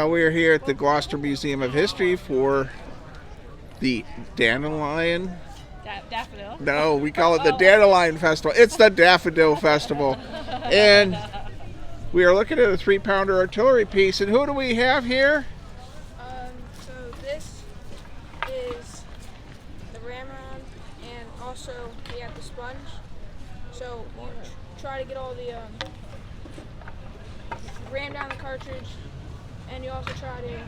We're here at the Gloucester Museum of History for the Dandelion. Daffodil? No, we call it the Dandelion Festival. It's the Daffodil Festival. And we are looking at a 3-pounder artillery piece. And who do we have here? So this is the ramrod, and also we have the sponge. So you try to get all the ram down the cartridge, and you also try to.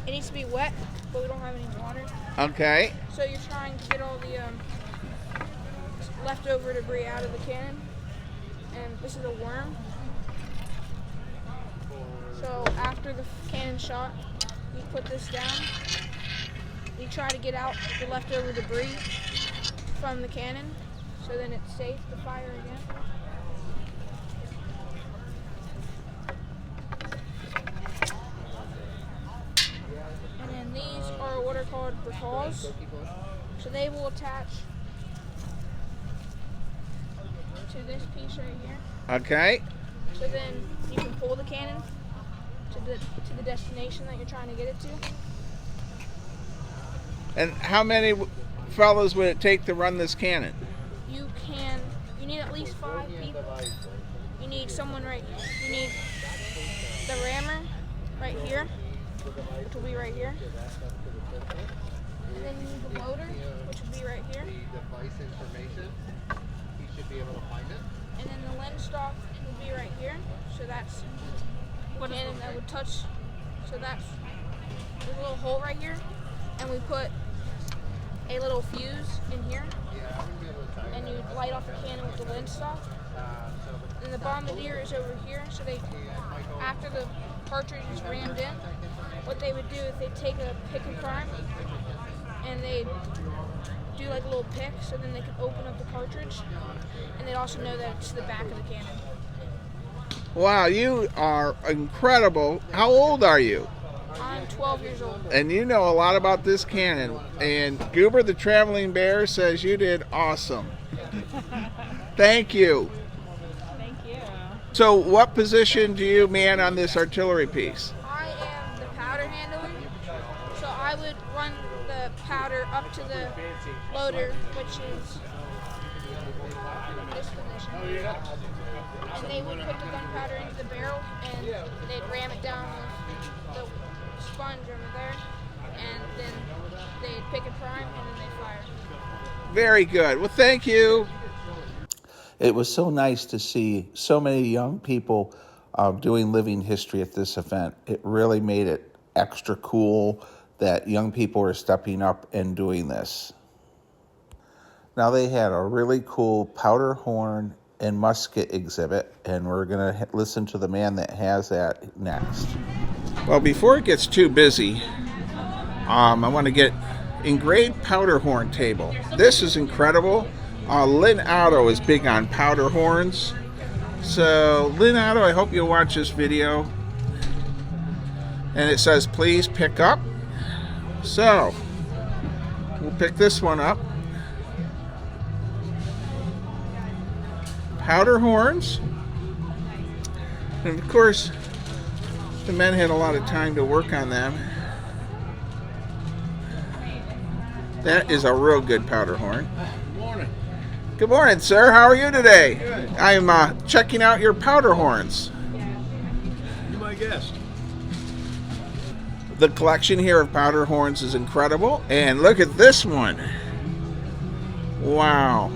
It needs to be wet, but we don't have any water. Okay. So you're trying to get all the leftover debris out of the cannon, and this is a worm. So after the cannon shot, you put this down. You try to get out the leftover debris from the cannon, so then it's safe to fire again. And then these are what are called recalls. So they will attach to this piece right here. Okay. So then you can pull the cannon to the destination that you're trying to get it to. And how many fellows would it take to run this cannon? You need at least 5 people. You need someone you need the rammer right here, which will be right here. And then you need the loader, which will be right here. And then the lens stock will be right here. So that's the cannon that would touch. So that's there's a little hole right here, and we put a little fuse in here, and you light off the cannon with the lens stock. And the bombardier is over here, so after the cartridge is rammed in, what they would do is they take a pick and prime, and they do like a little pick, so then they can open up the cartridge, and they'd also know that it's the back of the cannon. Wow, you are incredible. How old are you? I'm 12 years old. And you know a lot about this cannon. And Goober the Traveling Bear says you did awesome. Thank you. Thank you. So what position do you man on this artillery piece? I am the powder handler, so I would run the powder up to the loader, which is this position. And they would put the gunpowder into the barrel, and they'd ram it down with the sponge over there, and then they'd pick a prime, and then they fire. Very good. Well, thank you. It was so nice to see so many young people doing living history at this event. It really made it extra cool that young people are stepping up and doing this. Now they had a really cool powder horn and musket exhibit, and we're going to listen to the man that has that next. Well, before it gets too busy, I want to get engraved powder horn table. This is incredible. Lynn Otto is big on powder horns. So, Lynn Otto, I hope you'll watch this video. And it says, please pick up. So, we'll pick this one up. Powder horns. And of course, the men had a lot of time to work on them. That is a real good powder horn. Good morning. Good morning, sir. How are you today? Good. I'm checking out your powder horns. You're my guest. The collection here of powder horns is incredible. And look at this one. Wow.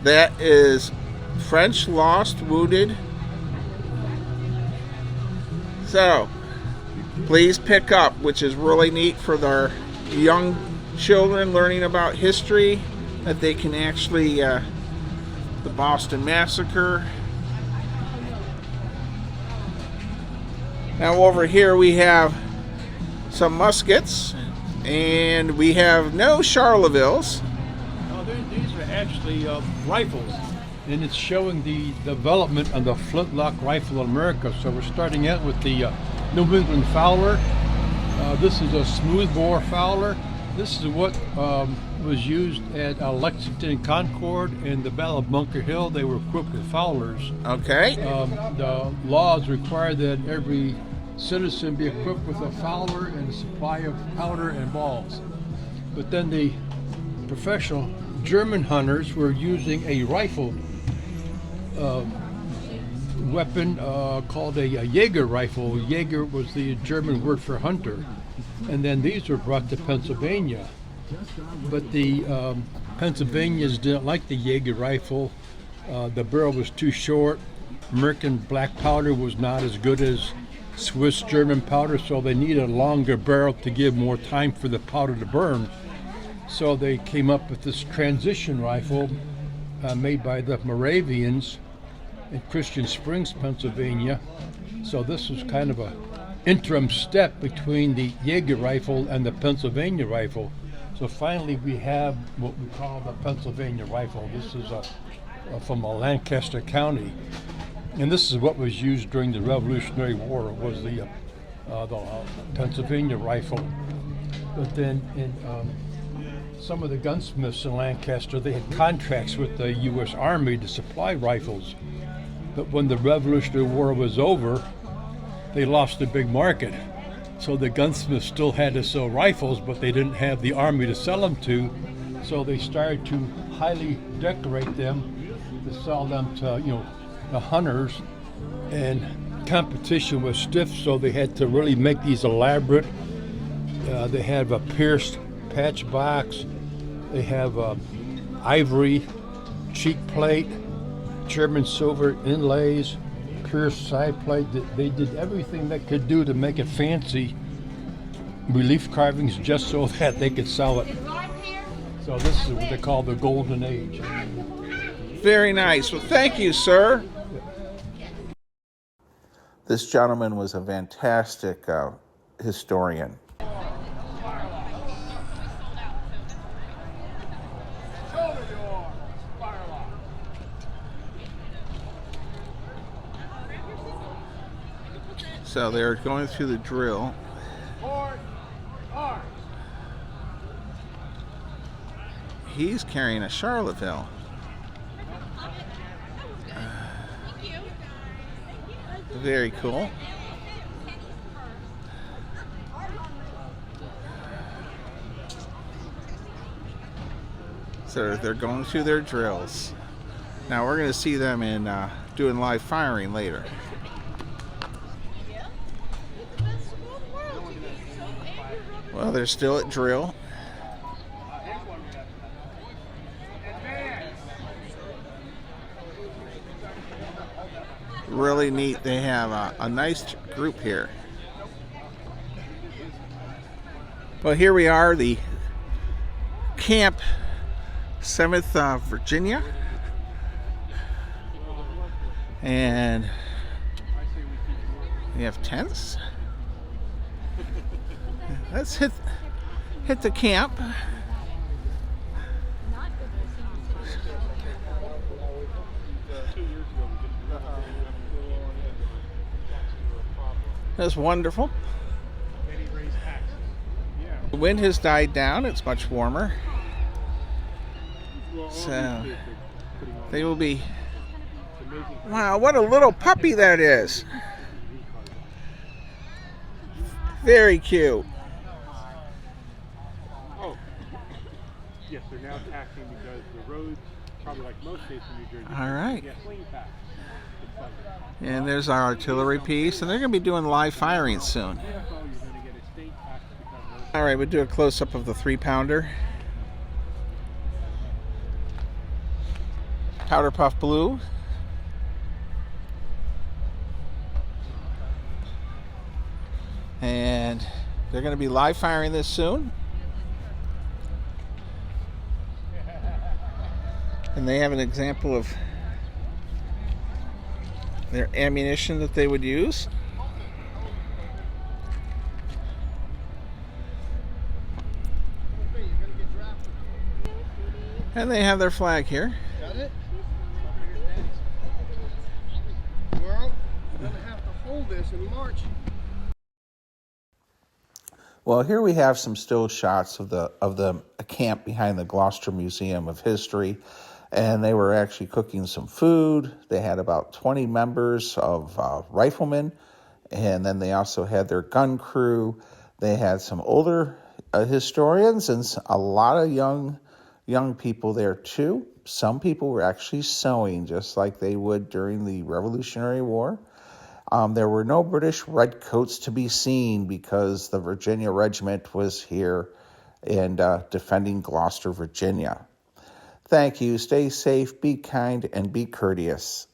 That is French lost, wounded. So, please pick up, which is really neat for their young children learning about history, that they can actually, the Boston Massacre. Now over here we have some muskets, and we have no Charlevilles. These are actually rifles, and it's showing the development of the flintlock rifle in America. So we're starting out with the New England Fowler. This is a smoothbore Fowler, This is what was used at Lexington Concord and the Battle of Bunker Hill. They were equipped with Fowlers. Okay. The laws require that every citizen be equipped with a Fowler and a supply of powder and balls. But then the professional German hunters were using a rifle weapon called a Jaeger rifle. Jaeger was the German word for hunter. And then these were brought to Pennsylvania. But the Pennsylvanians didn't like the Jaeger rifle. The barrel was too short. American black powder was not as good as Swiss German powder, so they needed a longer barrel to give more time for the powder to burn. So they came up with this transition rifle made by the Moravians in Christian Springs, Pennsylvania. So this was kind of a interim step between the Jaeger rifle and the Pennsylvania rifle. So finally we have what we call the Pennsylvania rifle. This is from Lancaster County. And this is what was used during the Revolutionary War, was the Pennsylvania rifle. But then in some of the gunsmiths in Lancaster, they had contracts with the U.S. Army to supply rifles. But when the Revolutionary War was over, they lost a big market. So the gunsmiths still had to sell rifles, but they didn't have the army to sell them to. So they started to highly decorate them to sell them to, the hunters. And competition was stiff, so they had to really make these elaborate. They have a pierced patch box. They have ivory cheek plate, German silver inlays, pierced side plate. They did everything they could do to make it fancy. Relief carvings just so that they could sell it. So this is what they call the Golden Age. Very nice. Well, thank you, sir. This gentleman was a fantastic historian. So they're going through the drill. He's carrying a Charlottesville. Very cool. So they're going through their drills. Now we're going to see them in doing live firing later. Well, they're still at drill. Really neat. They have a nice group here. Well, here we are, the Camp 7th Virginia. And we have tents. Let's hit the camp. That's wonderful. The wind has died down. It's much warmer. So they will be. Wow, what a little puppy that is. Very cute. Yes, they're now taxing because the roads, probably like most states in New Jersey, All right. gasoline tax. And there's our artillery piece, and they're going to be doing live firing soon. All right, we'll do a close-up of the 3-pounder. Powder Puff Blue. And they're going to be live firing this soon. And they have an example of their ammunition that they would use. And they have their flag here. Got it? Well, we're going to have to hold this in March. Well, here we have some still shots of the camp behind the Gloucester Museum of History, and they were actually cooking some food. They had about 20 members of riflemen, and then they also had their gun crew. They had some older historians and a lot of young people there too. Some people were actually sewing just like they would during the Revolutionary War. There were no British redcoats to be seen because the Virginia Regiment was here and defending Gloucester, Virginia. Thank you. Stay safe, be kind, and be courteous.